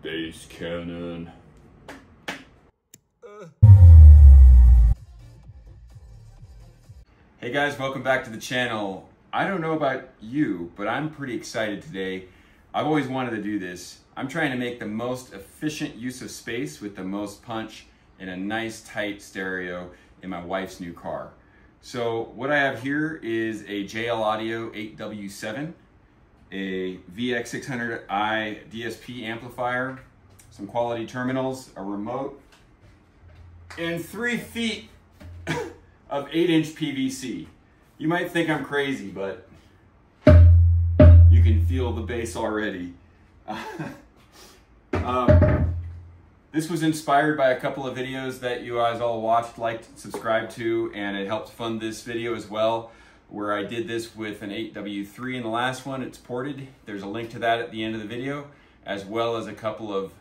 Bass cannon. Hey guys, welcome back to the channel. I don't know about you, but I'm pretty excited today. I've always wanted to do this. I'm trying to make the most efficient use of space with the most punch in a nice tight stereo in my wife's new car. So what I have here is a JL Audio 8W7, a VX600i DSP amplifier, some quality terminals, a remote, and 3 feet of 8-inch PVC. You might think I'm crazy, but you can feel the bass already. This was inspired by a couple of videos that you guys all watched, liked, subscribed to, and it helped fund this video as well, where I did this with an 8W3 in the last one. It's ported. There's a link to that at the end of the video, as well as a couple of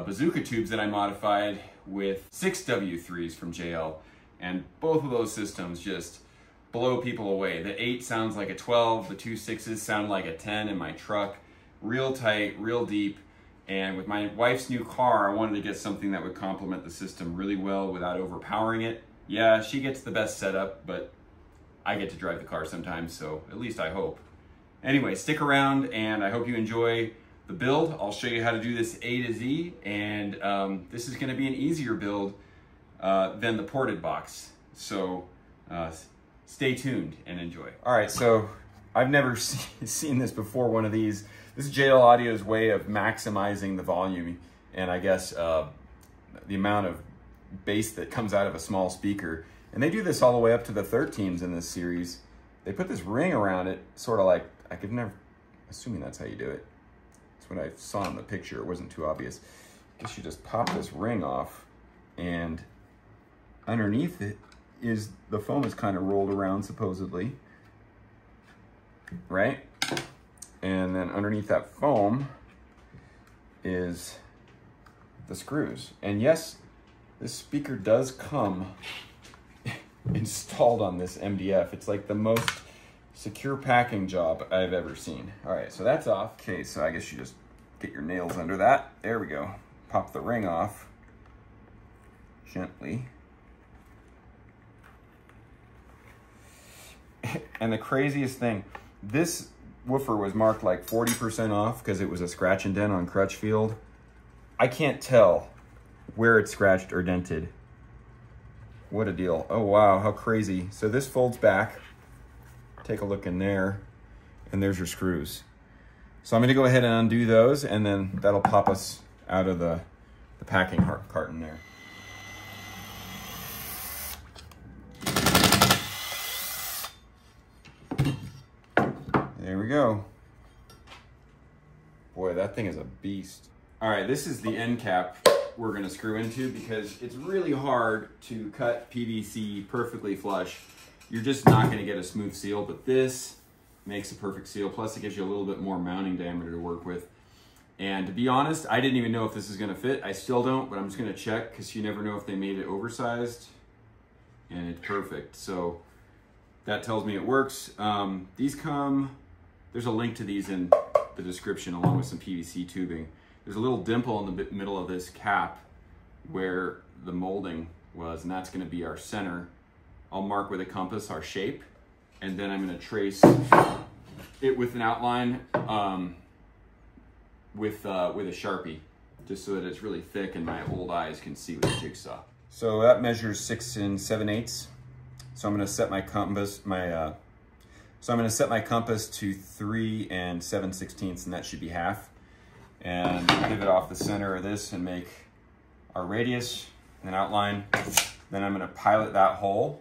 Bazooka tubes that I modified with 6W3s from JL. And both of those systems just blow people away. The 8 sounds like a 12, the 2 6s sound like a 10 in my truck. Real tight, real deep. And with my wife's new car, I wanted to get something that would complement the system really well without overpowering it. Yeah, she gets the best setup, but I get to drive the car sometimes, so at least I hope. Anyway, stick around and I hope you enjoy the build. I'll show you how to do this A to Z, and this is gonna be an easier build than the ported box. So stay tuned and enjoy. All right, so I've never seen this before, one of these. This is JL Audio's way of maximizing the volume and I guess the amount of bass that comes out of a small speaker. And they do this all the way up to the 13s in this series. They put this ring around it, sort of like, I could never, assuming that's how you do it. That's what I saw in the picture, it wasn't too obvious. I guess you just pop this ring off, and underneath it is, the foam is kind of rolled around supposedly, right? And then underneath that foam is the screws. And yes, this speaker does come installed on this MDF. It's like the most secure packing job I've ever seen. All right, so that's off. Okay, so I guess you just get your nails under that. There we go. Pop the ring off gently. And the craziest thing, this woofer was marked like 40% off because it was a scratch and dent on Crutchfield. I can't tell where it's scratched or dented. What a deal. Oh wow, how crazy. So this folds back. Take a look in there, and there's your screws. So I'm gonna go ahead and undo those, and then that'll pop us out of the packing carton there. There we go. Boy, that thing is a beast. All right, this is the end cap we're gonna screw into because it's really hard to cut PVC perfectly flush. You're just not gonna get a smooth seal, but this makes a perfect seal. Plus it gives you a little bit more mounting diameter to work with. And to be honest, I didn't even know if this is gonna fit. I still don't, but I'm just gonna check because you never know if they made it oversized, and it's perfect. So that tells me it works. These come, there's a link to these in the description along with some PVC tubing. There's a little dimple in the middle of this cap where the molding was, and that's gonna be our center. I'll mark with a compass our shape, and then I'm gonna trace it with an outline with a Sharpie, just so that it's really thick and my old eyes can see with the jigsaw. So that measures 6 7/8. So I'm gonna set my compass, to 3 7/16, and that should be half. And pivot off the center of this and make our radius and outline. Then I'm gonna pilot that hole.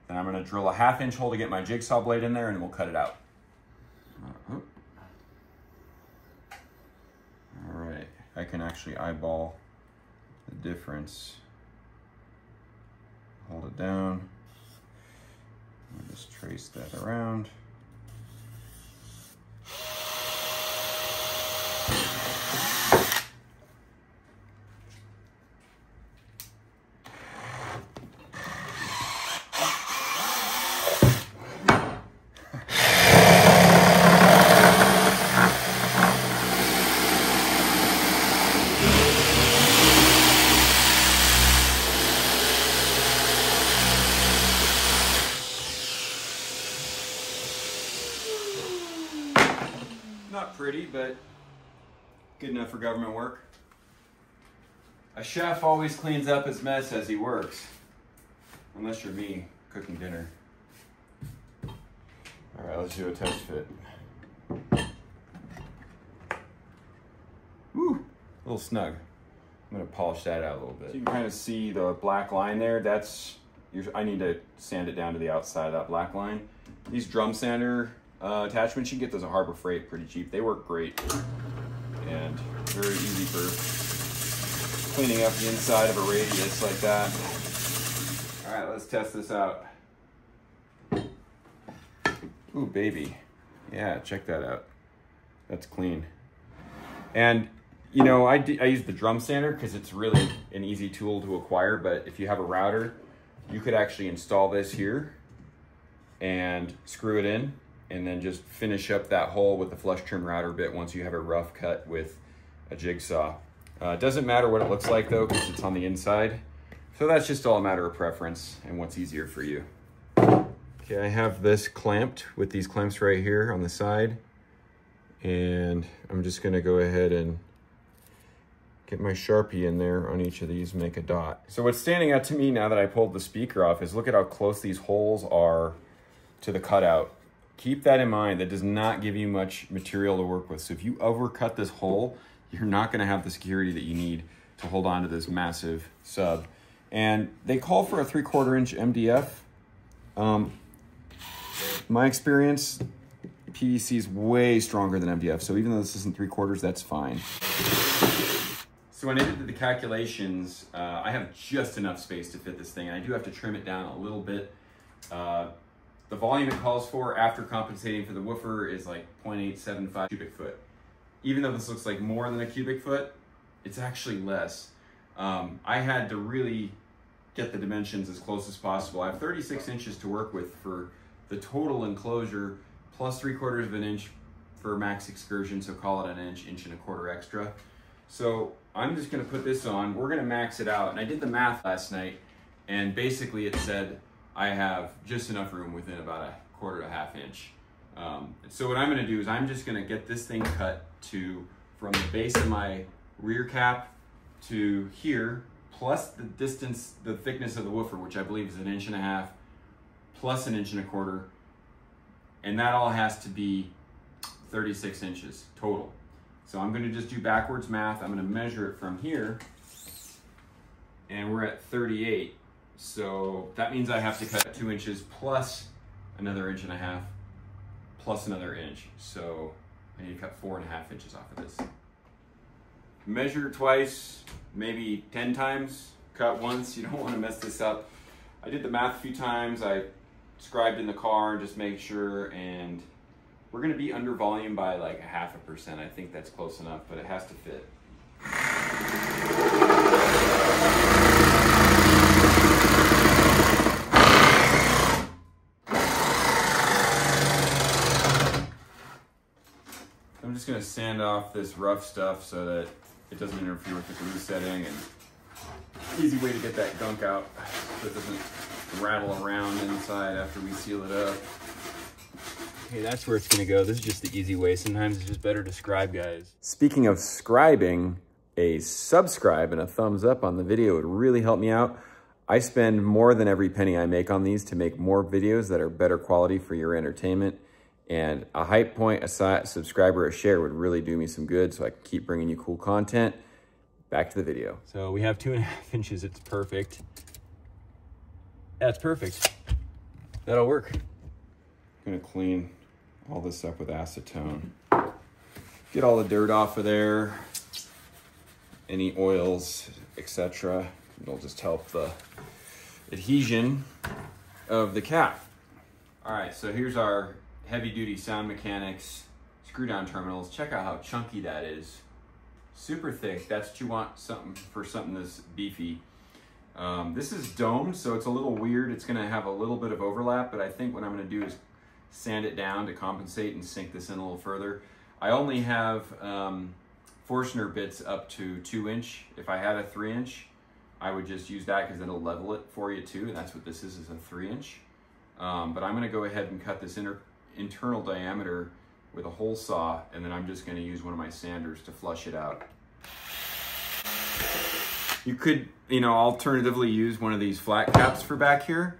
Then I'm gonna drill a 1/2 inch hole to get my jigsaw blade in there, and we'll cut it out. All right, I can actually eyeball the difference. Hold it down. I'll just trace that around. Not pretty, but good enough for government work. A chef always cleans up his mess as he works. Unless you're me, cooking dinner. All right, let's do a test fit. Woo, a little snug. I'm gonna polish that out a little bit. So you can kind of see the black line there. I need to sand it down to the outside of that black line. These drum sander attachments, you can get those at Harbor Freight pretty cheap. They work great and very easy for cleaning up the inside of a radius like that. All right, let's test this out. Ooh, baby. Yeah, check that out. That's clean. And you know, I use the drum sander because it's really an easy tool to acquire, but if you have a router, you could actually install this here and screw it in and then just finish up that hole with the flush trim router bit once you have a rough cut with a jigsaw. It doesn't matter what it looks like though, because it's on the inside. So that's just all a matter of preference and what's easier for you. Okay, I have this clamped with these clamps right here on the side. And I'm just gonna go ahead and get my Sharpie in there on each of these, make a dot. So what's standing out to me now that I pulled the speaker off is look at how close these holes are to the cutout. Keep that in mind. That does not give you much material to work with. So if you overcut this hole, you're not gonna have the security that you need to hold on to this massive sub. And they call for a 3/4 inch MDF. My experience, PVC is way stronger than MDF. So even though this isn't 3/4, that's fine. So when I did the calculations, I have just enough space to fit this thing, and I do have to trim it down a little bit. The volume it calls for after compensating for the woofer is like 0.875 cubic foot. Even though this looks like more than a cubic foot, it's actually less. I had to really get the dimensions as close as possible. I have 36 inches to work with for the total enclosure, plus 3/4 of an inch for max excursion, so call it an inch, 1.25 inches extra. So I'm just gonna put this on, we're gonna max it out. And I did the math last night, and basically it said I have just enough room within about 1/4 to 1/2 inch. So what I'm gonna do is I'm just gonna get this thing cut to, from the base of my rear cap to here, plus the distance, the thickness of the woofer, which I believe is 1.5 inches, plus 1.25 inches. And that all has to be 36 inches total. So I'm gonna just do backwards math. I'm gonna measure it from here, and we're at 38. So that means I have to cut 2 inches plus another 1.5 inches, plus another inch. So I need to cut 4.5 inches off of this. Measure twice, maybe 10 times, cut once. You don't wanna mess this up. I did the math a few times. I scribed in the car, just make sure, and we're gonna be under volume by like 0.5%. I think that's close enough, but it has to fit. I'm just gonna sand off this rough stuff so that it doesn't interfere with the glue setting, and easy way to get that gunk out so it doesn't rattle around inside after we seal it up. Okay, that's where it's gonna go. This is just the easy way. Sometimes it's just better to scribe, guys. Speaking of scribing, a subscribe and a thumbs up on the video would really help me out. I spend more than every penny I make on these to make more videos that are better quality for your entertainment. And a hype point, a subscriber, a share would really do me some good so I can keep bringing you cool content. Back to the video. So we have 2.5 inches, it's perfect. That's perfect. That'll work. I'm gonna clean all this up with acetone. Get all the dirt off of there, any oils, etc. It'll just help the adhesion of the cap. All right, so here's our heavy duty Sound Mechanics screw down terminals. Check out how chunky that is. Super thick. That's what you want for something this beefy. This is domed, so it's a little weird. It's gonna have a little bit of overlap, but I think what I'm gonna do is sand it down to compensate and sink this in a little further. I only have Forstner bits up to 2 inch. If I had a 3 inch, I would just use that because it'll level it for you too, and that's what this is a 3 inch. But I'm gonna go ahead and cut this internal diameter with a hole saw, and then I'm just gonna use one of my sanders to flush it out. You could, alternatively use one of these flat caps for back here,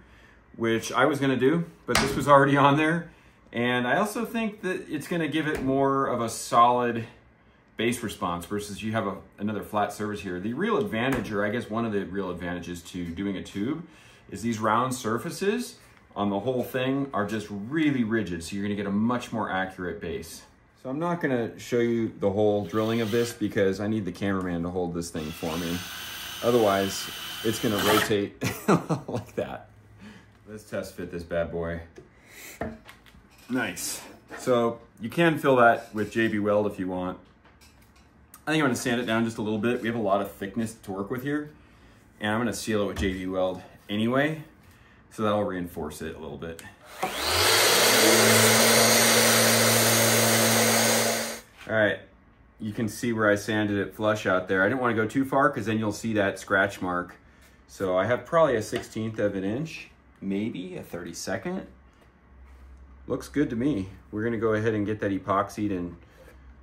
which I was gonna do, but this was already on there. And I also think that it's gonna give it more of a solid bass response versus you have another flat surface here. The real advantage, or I guess one of the real advantages to doing a tube, is these round surfaces on the whole thing are just really rigid, so you're gonna get a much more accurate bass. So I'm not gonna show you the whole drilling of this because I need the cameraman to hold this thing for me. Otherwise, it's gonna rotate like that. Let's test fit this bad boy. Nice. So you can fill that with JB Weld if you want. I think I'm gonna sand it down just a little bit. We have a lot of thickness to work with here, and I'm gonna seal it with JB Weld anyway, so that'll reinforce it a little bit. All right, you can see where I sanded it flush out there. I didn't want to go too far because then you'll see that scratch mark. So I have probably a 1/16 of an inch, maybe a 32nd. Looks good to me. We're gonna go ahead and get that epoxied and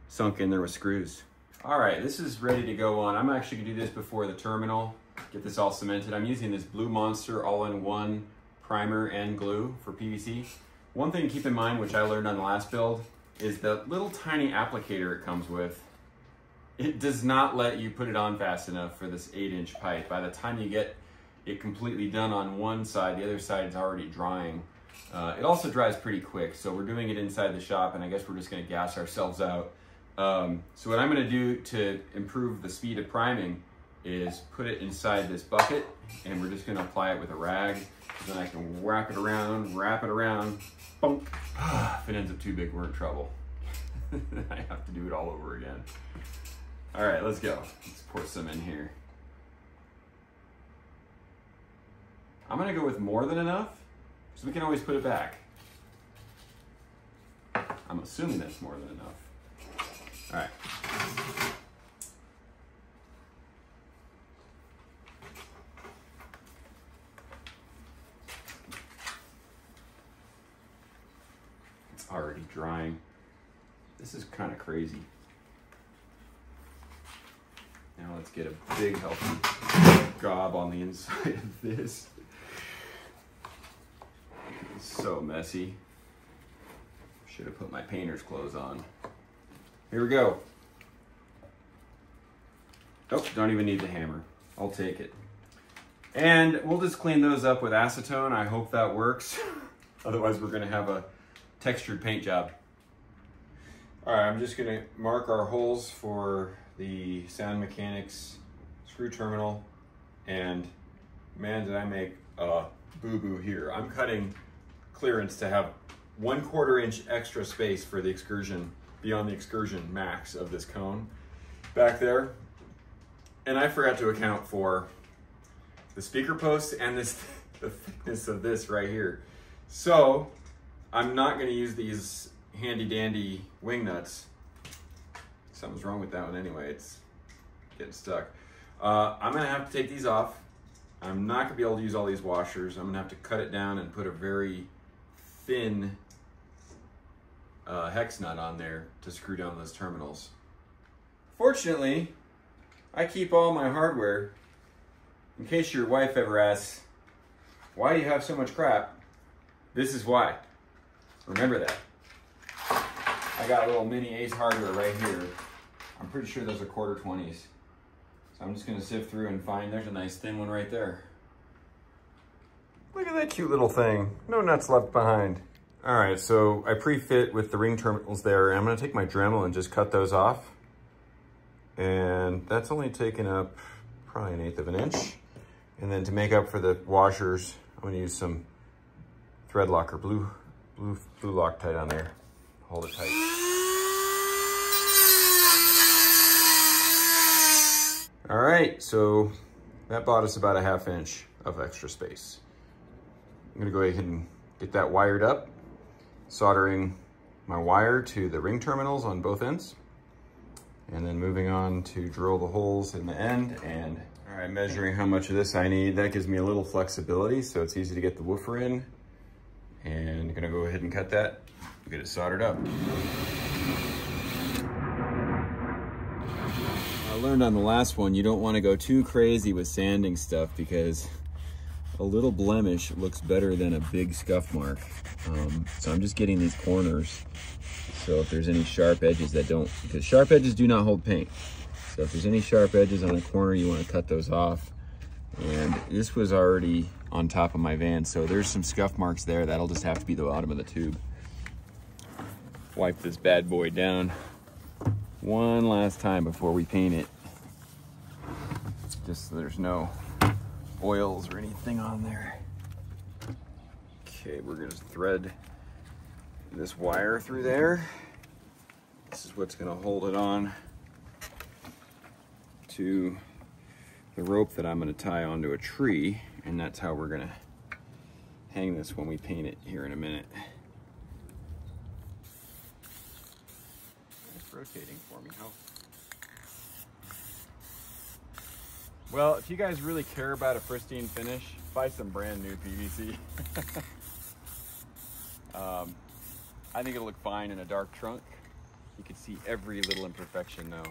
sunk in there with screws. All right, this is ready to go on. I'm actually gonna do this before the terminal, get this all cemented. I'm using this Blue Monster all-in-one primer and glue for PVC. One thing to keep in mind, which I learned on the last build, is the little tiny applicator it comes with. It does not let you put it on fast enough for this 8-inch pipe. By the time you get it completely done on one side, the other side is already drying. It also dries pretty quick, so we're doing it inside the shop, and I guess we're just gonna gas ourselves out. So what I'm gonna do to improve the speed of priming is put it inside this bucket, and we're just gonna apply it with a rag. Then I can wrap it around, bunk. If it ends up too big, we're in trouble. I have to do it all over again. All right, let's go. Let's pour some in here. I'm gonna go with more than enough, so we can always put it back. I'm assuming that's more than enough. All right. It's already drying. This is kind of crazy. Now let's get a big healthy gob on the inside of this. It's so messy. Should have put my painter's clothes on. Here we go. Oh, don't even need the hammer. I'll take it. And we'll just clean those up with acetone. I hope that works. Otherwise, we're gonna have a textured paint job. All right, I'm just gonna mark our holes for the Sound Mechanics screw terminal. And man, did I make a boo-boo here. I'm cutting clearance to have 1/4 inch extra space for the excursion, beyond the excursion max of this cone back there. And I forgot to account for the speaker posts and this, the thickness of this right here. So I'm not gonna use these handy dandy wing nuts. Something's wrong with that one anyway, it's getting stuck. I'm gonna have to take these off. I'm not gonna be able to use all these washers. I'm gonna have to cut it down and put a very thin hex nut on there to screw down those terminals. Fortunately, I keep all my hardware. In case your wife ever asks, why do you have so much crap? This is why. Remember that. I got a little mini Ace hardware right here. I'm pretty sure those are 1/4-20s. So I'm just gonna sift through and find, there's a nice thin one right there. Look at that cute little thing. No nuts left behind. All right, so I pre-fit with the ring terminals there. I'm gonna take my Dremel and just cut those off. And that's only taken up probably 1/8 of an inch. And then to make up for the washers, I'm gonna use some thread locker, blue Loctite on there. Hold it tight. All right, so that bought us about a 1/2 inch of extra space. I'm gonna go ahead and get that wired up, soldering my wire to the ring terminals on both ends, and then moving on to drill the holes in the end. And all right, measuring how much of this I need. That gives me a little flexibility, so it's easy to get the woofer in And gonna go ahead and cut that, get it soldered up. I learned on the last one, you don't want to go too crazy with sanding stuff because a little blemish looks better than a big scuff mark. So I'm just getting these corners. So if there's any sharp edges that don't, because sharp edges do not hold paint. So if there's any sharp edges on a corner, you want to cut those off. And this was already on top of my van, so there's some scuff marks there. That'll just have to be the bottom of the tube. Wipe this bad boy down one last time before we paint it. Just so there's no oils or anything on there. Okay, we're gonna thread this wire through there. This is what's gonna hold it on to the rope that I'm gonna tie onto a tree, and that's how we're gonna hang this when we paint it here in a minute. It's rotating for me. How? Well, if you guys really care about a pristine finish, buy some brand new PVC. I think it'll look fine in a dark trunk. You can see every little imperfection though.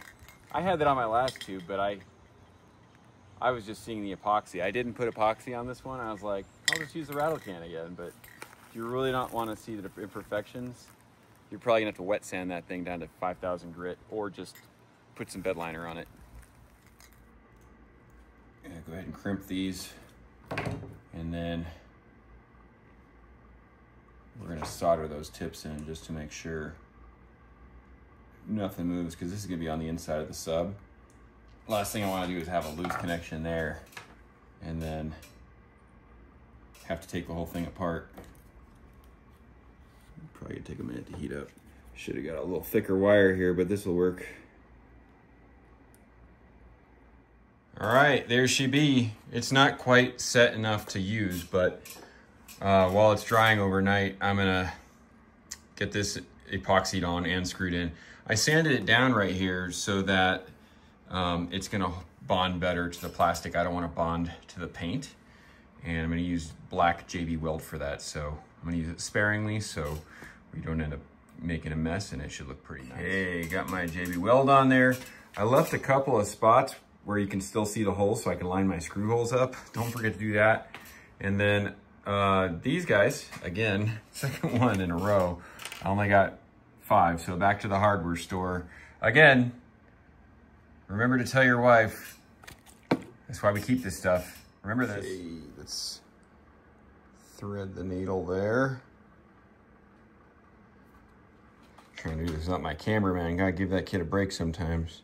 I had that on my last tube, but I was just seeing the epoxy. I didn't put epoxy on this one. I was like, I'll just use the rattle can again. But if you really don't want to see the imperfections, you're probably gonna have to wet sand that thing down to 5,000 grit, or just put some bed liner on it. Yeah, go ahead and crimp these, and then we're gonna solder those tips in just to make sure nothing moves, because this is gonna be on the inside of the sub. Last thing I want to do is have a loose connection there and then have to take the whole thing apart. Probably gonna take a minute to heat up. Should have got a little thicker wire here, but this will work. All right, there she be. It's not quite set enough to use, but while it's drying overnight, I'm gonna get this epoxied on and screwed in. I sanded it down right here so that it's gonna bond better to the plastic. I don't wanna bond to the paint. And I'm gonna use black JB Weld for that. So I'm gonna use it sparingly so we don't end up making a mess, and it should look pretty nice. Hey, got my JB Weld on there. I left a couple of spots where you can still see the holes so I can line my screw holes up. Don't forget to do that. And then these guys, again, second one in a row. I only got 5, so back to the hardware store. Again, remember to tell your wife, that's why we keep this stuff. Remember this. Okay, let's thread the needle there. Trying to do this, not my cameraman. Gotta give that kid a break sometimes.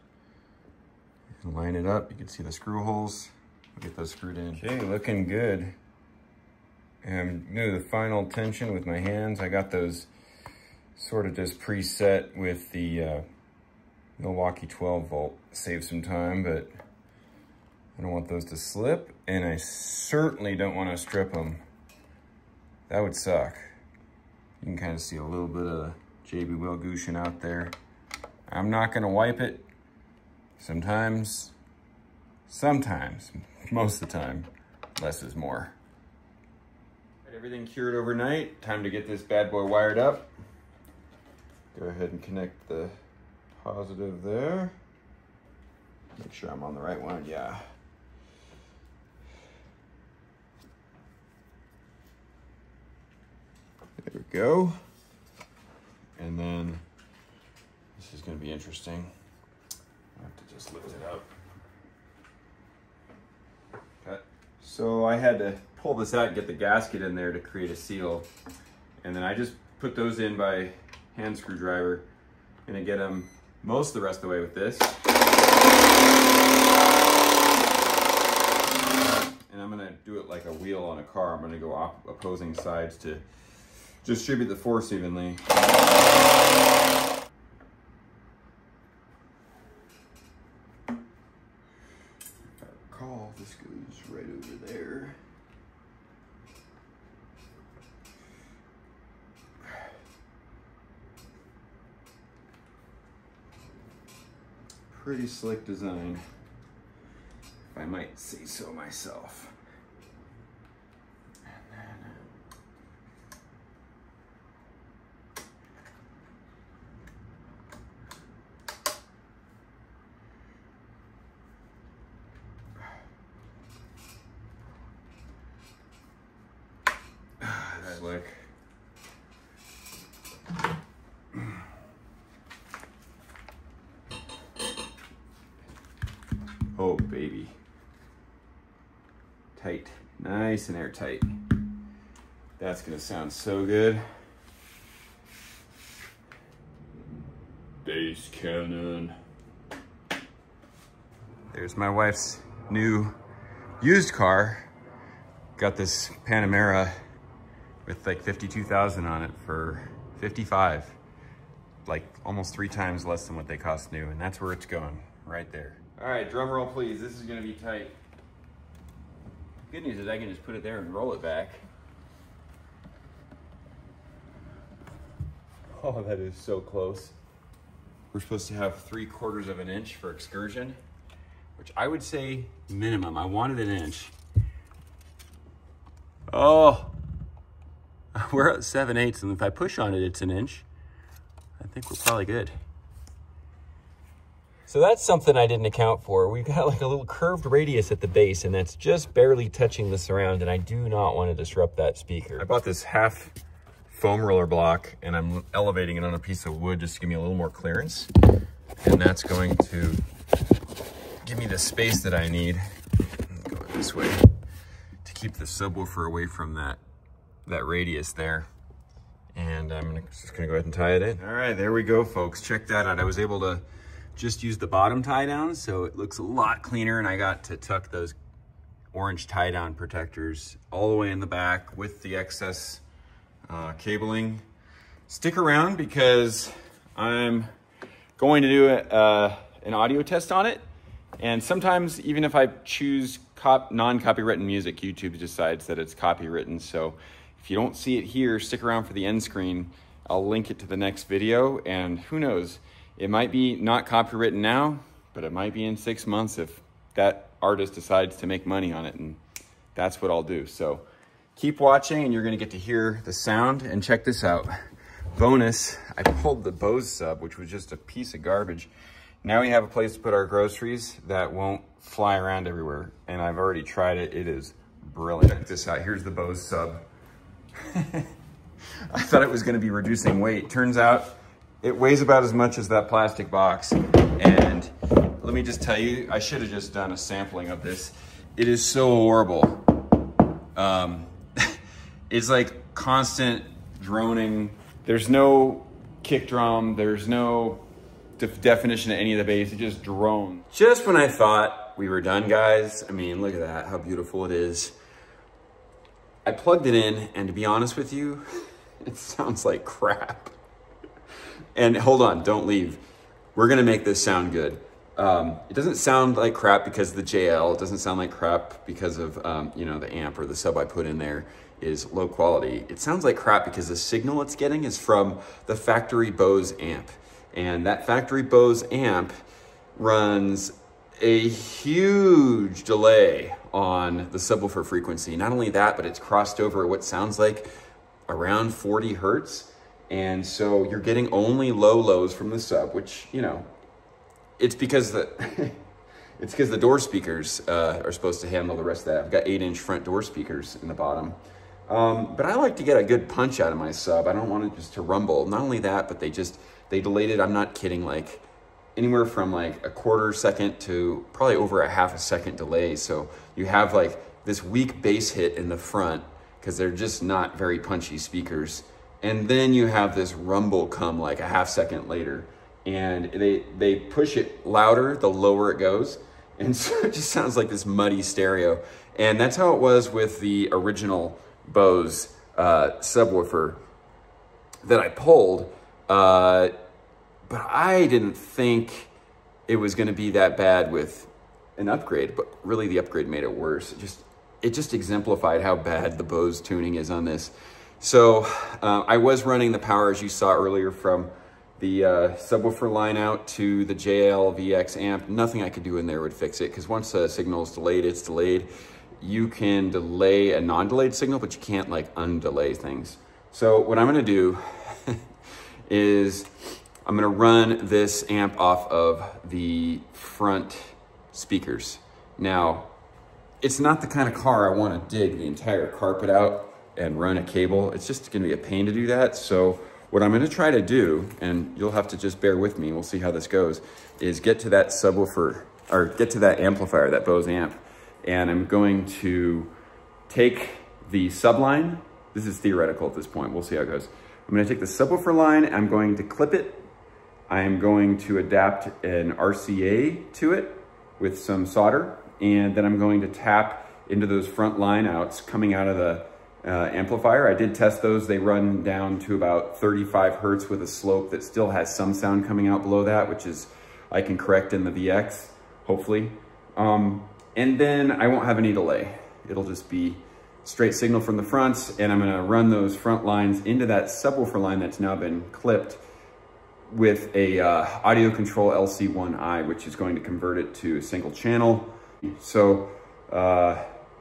And line it up. You can see the screw holes. We'll get those screwed in. Okay, looking good. And I'm gonna do the final tension with my hands. I got those sort of just preset with the Milwaukee 12 volt. Save some time, but I don't want those to slip, and I certainly don't want to strip them. That would suck. You can kind of see a little bit of JB Weld Gushin out there. I'm not gonna wipe it. Sometimes, most of the time, less is more. Everything cured overnight. Time to get this bad boy wired up. Go ahead and connect the positive there. Make sure I'm on the right one, yeah. There we go. And then, this is gonna be interesting. I have to just lift it up. Cut. So I had to pull this out and get the gasket in there to create a seal. And then I just put those in by hand screwdriver. Gonna get them most of the rest of the way with this. And I'm gonna do it like a wheel on a car. I'm gonna go opposing sides to distribute the force evenly. This goes right over there. Pretty slick design, if I might say so myself. And then lick. Oh, baby. Tight, nice and airtight. That's gonna sound so good. Bass cannon. There's my wife's new used car. Got this Panamera with like 52,000 on it for 55. Like almost 3 times less than what they cost new, and that's where it's going, right there. All right, drum roll please, this is gonna be tight. Good news is I can just put it there and roll it back. Oh, that is so close. We're supposed to have 3/4 of an inch for excursion, which I would say minimum. I wanted an inch. Oh, we're at 7/8, and if I push on it, it's an inch. I think we're probably good. So that's something I didn't account for. We've got like a little curved radius at the base, and that's just barely touching the surround, and I do not want to disrupt that speaker. I bought this half foam roller block, and I'm elevating it on a piece of wood just to give me a little more clearance. And that's going to give me the space that I need, going this way, to keep the subwoofer away from that radius there. And I'm just gonna go ahead and tie it in. All right, there we go, folks. Check that out. I was able to just use the bottom tie down, so it looks a lot cleaner, and I got to tuck those orange tie down protectors all the way in the back with the excess cabling. Stick around because I'm going to do an audio test on it. And sometimes, even if I choose non-copywritten music, YouTube decides that it's copywritten. So if you don't see it here, stick around for the end screen. I'll link it to the next video, and who knows, it might be not copywritten now, but it might be in 6 months if that artist decides to make money on it, and that's what I'll do. So keep watching, and you're gonna get to hear the sound. And check this out. Bonus, I pulled the Bose sub, which was just a piece of garbage. Now we have a place to put our groceries that won't fly around everywhere. And I've already tried it. It is brilliant. Check this out. Here's the Bose sub. I thought it was gonna be reducing weight. Turns out it weighs about as much as that plastic box. And let me just tell you, I should have just done a sampling of this. It is so horrible. It's like constant droning. There's no kick drum. There's no definition of any of the bass. It just drones. Just when I thought we were done, guys, I mean, look at that, how beautiful it is. I plugged it in, and to be honest with you, it sounds like crap. And hold on, don't leave. We're gonna make this sound good. It doesn't sound like crap because of the JL. It doesn't sound like crap because of you know, the amp or the sub I put in there is low quality. It sounds like crap because the signal it's getting is from the factory Bose amp. And that factory Bose amp runs a huge delay on the subwoofer frequency. Not only that, but it's crossed over what sounds like around 40 Hertz. And so you're getting only low lows from the sub, which, you know, it's because the door speakers are supposed to handle the rest of that. I've got 8-inch front door speakers in the bottom. But I like to get a good punch out of my sub. I don't want it just to rumble. Not only that, but they delayed it, I'm not kidding, like anywhere from like a 1/4 second to probably over a 1/2 second delay. So you have like this weak bass hit in the front because they're just not very punchy speakers. And then you have this rumble come like a 1/2 second later. And they push it louder the lower it goes. And so it just sounds like this muddy stereo. And that's how it was with the original Bose subwoofer that I pulled. But I didn't think it was gonna be that bad with an upgrade, but really the upgrade made it worse. It just exemplified how bad the Bose tuning is on this. So I was running the power, as you saw earlier, from the subwoofer line out to the JL VX amp. Nothing I could do in there would fix it, because once a signal is delayed, it's delayed. You can delay a non-delayed signal, but you can't like undelay things. So what I'm gonna do is I'm gonna run this amp off of the front speakers. Now, it's not the kind of car I wanna dig the entire carpet out and run a cable. It's just gonna be a pain to do that. So what I'm gonna try to do, and you'll have to just bear with me, we'll see how this goes, is get to that subwoofer, or get to that amplifier, that Bose amp, and I'm going to take the subline. This is theoretical at this point, we'll see how it goes. I'm gonna take the subwoofer line, I'm going to clip it, I'm going to adapt an RCA to it with some solder, and then I'm going to tap into those front line outs coming out of the amplifier. I did test those. They run down to about 35 Hertz with a slope that still has some sound coming out below that, which is, I can correct in the VX, hopefully. And then I won't have any delay. It'll just be straight signal from the fronts, and I'm gonna run those front lines into that subwoofer line that's now been clipped with a audio control LC1I, which is going to convert it to a single channel. So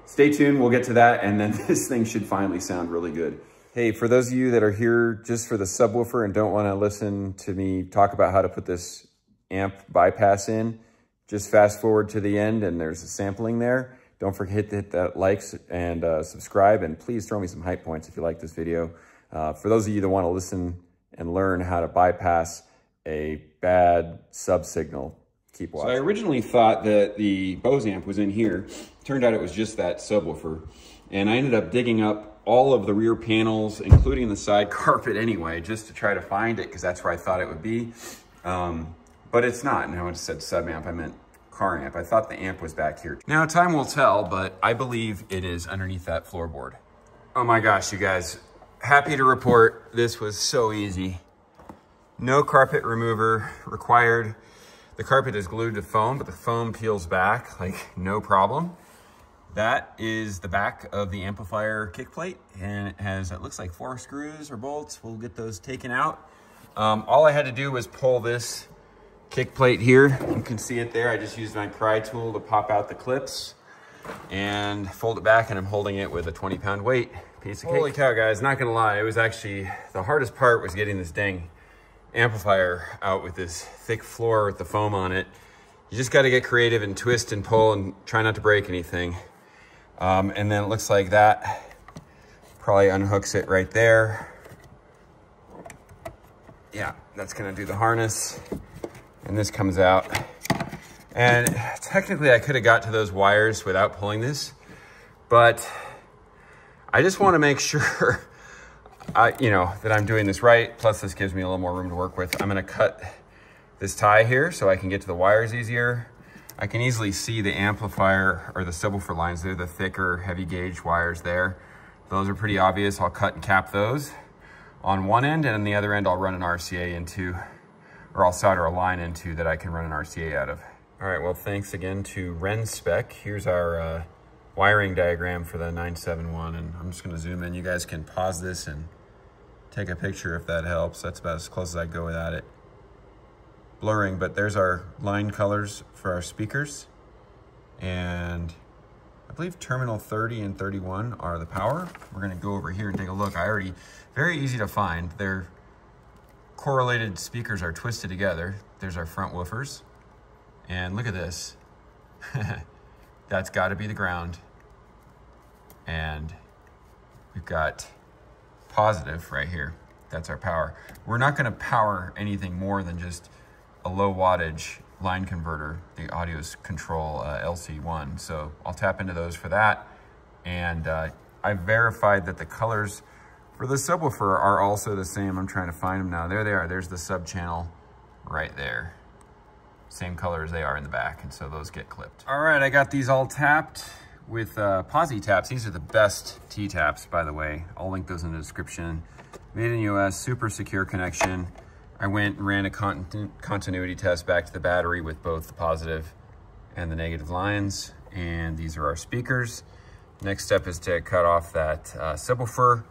stay tuned, we'll get to that, and then this thing should finally sound really good. Hey, for those of you that are here just for the subwoofer and don't wanna listen to me talk about how to put this amp bypass in, just fast forward to the end and there's a sampling there. Don't forget to hit that likes and subscribe, and please throw me some hype points if you like this video. For those of you that wanna listen and learn how to bypass a bad sub signal, keep watching. So I originally thought that the Bose amp was in here. Turned out it was just that subwoofer. And I ended up digging up all of the rear panels, including the side carpet anyway, just to try to find it, because that's where I thought it would be. But it's not. Now it said sub amp, I meant car amp. I thought the amp was back here. Now time will tell, but I believe it is underneath that floorboard. Oh my gosh, you guys. Happy to report this was so easy. No carpet remover required. The carpet is glued to foam, but the foam peels back like no problem. That is the back of the amplifier kick plate, and it has, it looks like 4 screws or bolts. We'll get those taken out. All I had to do was pull this kick plate here. You can see it there. I just used my pry tool to pop out the clips and fold it back, and I'm holding it with a 20-pound weight piece of cake. Holy cow, guys, not gonna lie, it was actually, the hardest part was getting this dang amplifier out with this thick floor with the foam on it. You just gotta get creative and twist and pull and try not to break anything. And then it looks like that probably unhooks it right there. Yeah, that's gonna do the harness. And this comes out. And technically I could have got to those wires without pulling this, but I just want to make sure that I'm doing this right. Plus this gives me a little more room to work with. I'm going to cut this tie here so I can get to the wires easier. I can easily see the amplifier or the subwoofer lines. They're the thicker, heavy gauge wires there. Those are pretty obvious. I'll cut and cap those on one end, and on the other end I'll run an RCA into, or I'll solder a line into that I can run an RCA out of. All right, well, thanks again to Renspec. Here's our wiring diagram for the 971, and I'm just gonna zoom in. You guys can pause this and take a picture if that helps. That's about as close as I go without it blurring, but there's our line colors for our speakers. And I believe terminal 30 and 31 are the power. We're gonna go over here and take a look. Very easy to find. Their correlated speakers are twisted together. There's our front woofers. And look at this. That's gotta be the ground. And we've got positive right here. That's our power. We're not gonna power anything more than just a low wattage line converter, the Audio Control LC1. So I'll tap into those for that. And I verified that the colors for the subwoofer are also the same. I'm trying to find them now. There they are. There's the sub channel right there. Same color as they are in the back, and so those get clipped. All right, I got these all tapped with Posi taps. These are the best T-taps, by the way. I'll link those in the description. Made in the US, super secure connection. I went and ran a continuity test back to the battery with both the positive and the negative lines, and these are our speakers. Next step is to cut off that subwoofer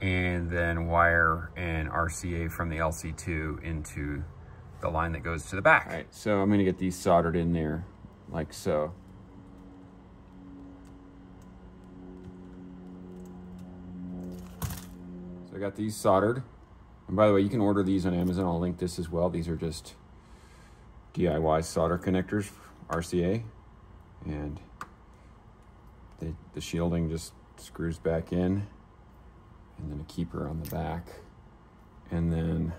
and then wire an RCA from the LC2 into the line that goes to the back. All right, so I'm gonna get these soldered in there like so. So I got these soldered. And by the way, you can order these on Amazon. I'll link this as well. These are just DIY solder connectors, RCA. And the shielding just screws back in. and then a keeper on the back. And then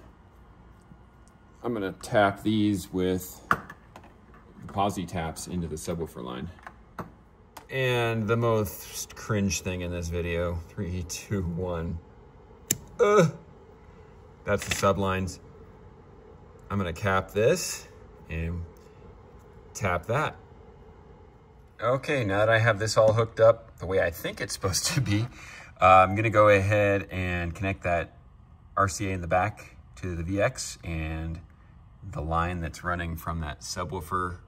I'm gonna tap these with the posi taps into the subwoofer line. And the most cringe thing in this video, 3, 2, 1. That's the sublines. I'm gonna cap this and tap that. Okay, now that I have this all hooked up the way I think it's supposed to be, I'm gonna go ahead and connect that RCA in the back to the VX and the line that's running from that subwoofer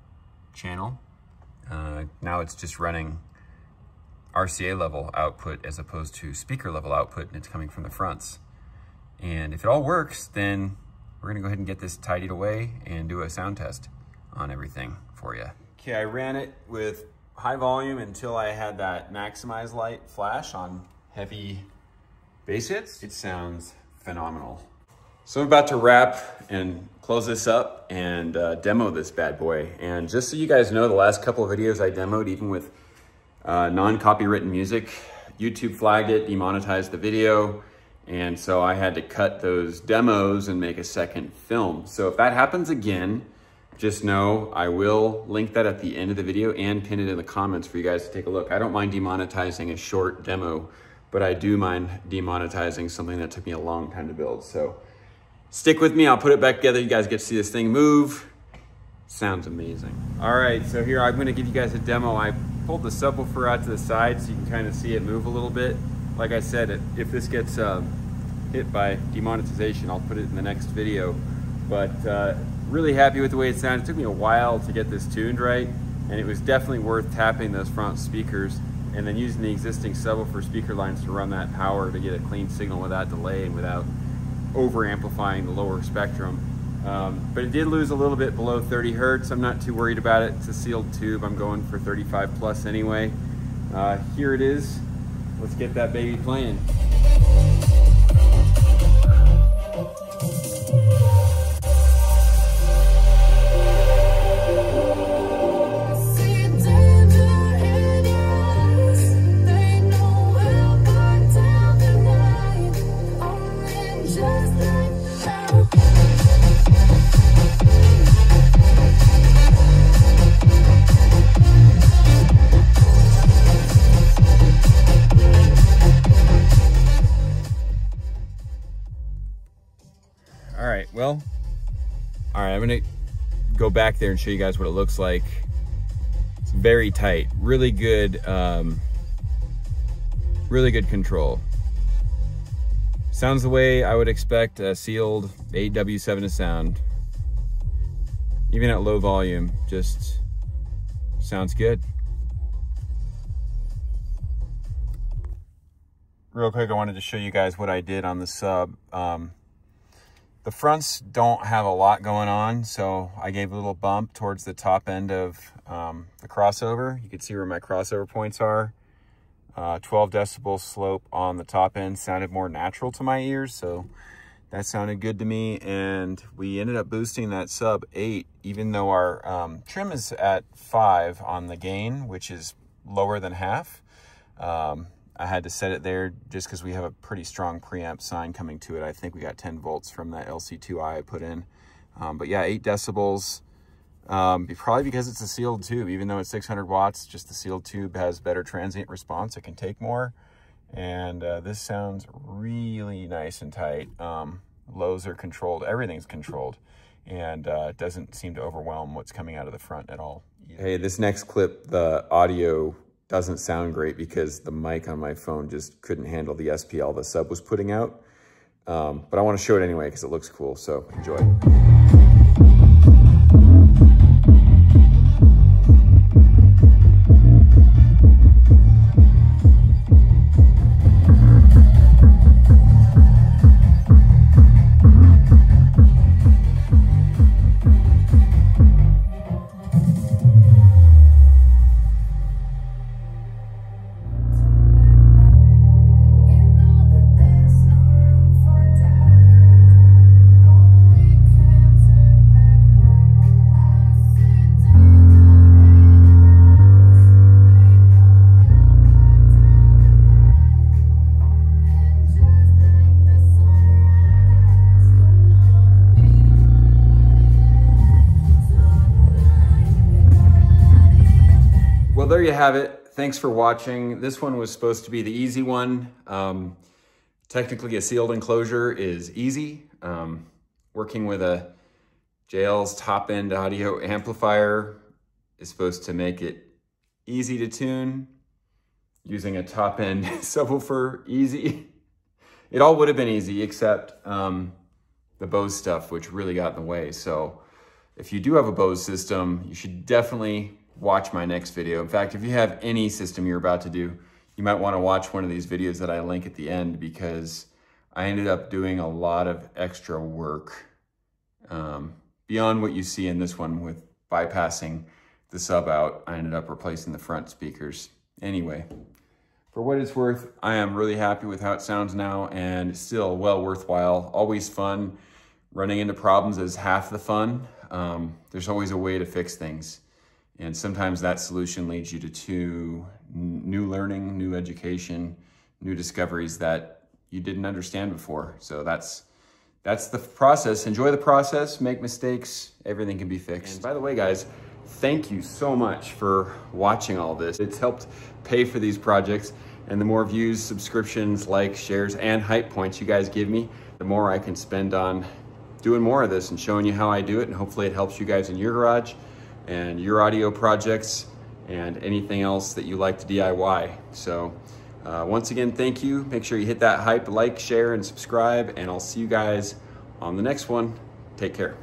channel. Now it's just running RCA level output as opposed to speaker level output, and it's coming from the fronts. And if it all works, then we're gonna go ahead and get this tidied away and do a sound test on everything for you. Okay, I ran it with high volume until I had that maximize light flash on heavy bass hits. It sounds phenomenal. So I'm about to wrap and close this up and demo this bad boy. And just so you guys know, the last couple of videos I demoed, even with non-copywritten music, YouTube flagged it, demonetized the video. And so I had to cut those demos and make a second film. So if that happens again, just know I will link that at the end of the video and pin it in the comments for you guys to take a look. I don't mind demonetizing a short demo, but I do mind demonetizing something that took me a long time to build. So stick with me, I'll put it back together. You guys get to see this thing move. Sounds amazing. All right, so here I'm gonna give you guys a demo. I pulled the subwoofer out to the side so you can kind of see it move a little bit. Like I said, if this gets hit by demonetization, I'll put it in the next video. But really happy with the way it sounded. It took me a while to get this tuned right, and it was definitely worth tapping those front speakers and then using the existing subwoofer speaker lines to run that power to get a clean signal without delay and without over amplifying the lower spectrum. But it did lose a little bit below 30 Hertz. I'm not too worried about it. It's a sealed tube. I'm going for 35 plus anyway. Here it is. Let's get that baby playing. I'm gonna go back there and show you guys what it looks like. It's very tight, really good control. Sounds the way I would expect a sealed 8W7 to sound. Even at low volume, just sounds good. Real quick, I wanted to show you guys what I did on the sub. The fronts don't have a lot going on, so I gave a little bump towards the top end of the crossover. You can see where my crossover points are. 12 decibel slope on the top end sounded more natural to my ears, so that sounded good to me. And we ended up boosting that sub 8, even though our trim is at 5 on the gain, which is lower than half. I had to set it there just because we have a pretty strong preamp sign coming to it. I think we got 10 volts from that LC2i I put in. But yeah, 8 decibels, probably because it's a sealed tube. Even though it's 600 watts, just the sealed tube has better transient response. It can take more. And this sounds really nice and tight. Lows are controlled, everything's controlled. And it doesn't seem to overwhelm what's coming out of the front at all. Hey, this next clip, the audio doesn't sound great because the mic on my phone just couldn't handle the SPL the sub was putting out. But I want to show it anyway because it looks cool, so enjoy. there you have it. Thanks for watching. This one was supposed to be the easy one. Technically, a sealed enclosure is easy. Working with a JL's top-end audio amplifier is supposed to make it easy to tune. Using a top-end subwoofer, easy. It all would have been easy except the Bose stuff, which really got in the way. So if you do have a Bose system, you should definitely watch my next video. In fact, if you have any system you're about to do, you might want to watch one of these videos that I link at the end, because I ended up doing a lot of extra work beyond what you see in this one with bypassing the sub out. I ended up replacing the front speakers. Anyway, for what it's worth, I am really happy with how it sounds now, and still well worthwhile. Always fun. Running into problems is half the fun. There's always a way to fix things. And sometimes that solution leads you to new learning, new education, new discoveries that you didn't understand before. So that's the process. Enjoy the process, make mistakes, everything can be fixed. And by the way, guys, thank you so much for watching all this. It's helped pay for these projects, and the more views, subscriptions, likes, shares, and hype points you guys give me, the more I can spend on doing more of this and showing you how I do it, and hopefully it helps you guys in your garage and your audio projects and anything else that you like to DIY. So once again, thank you. Make sure you hit that hype, like, share, and subscribe, and I'll see you guys on the next one. Take care.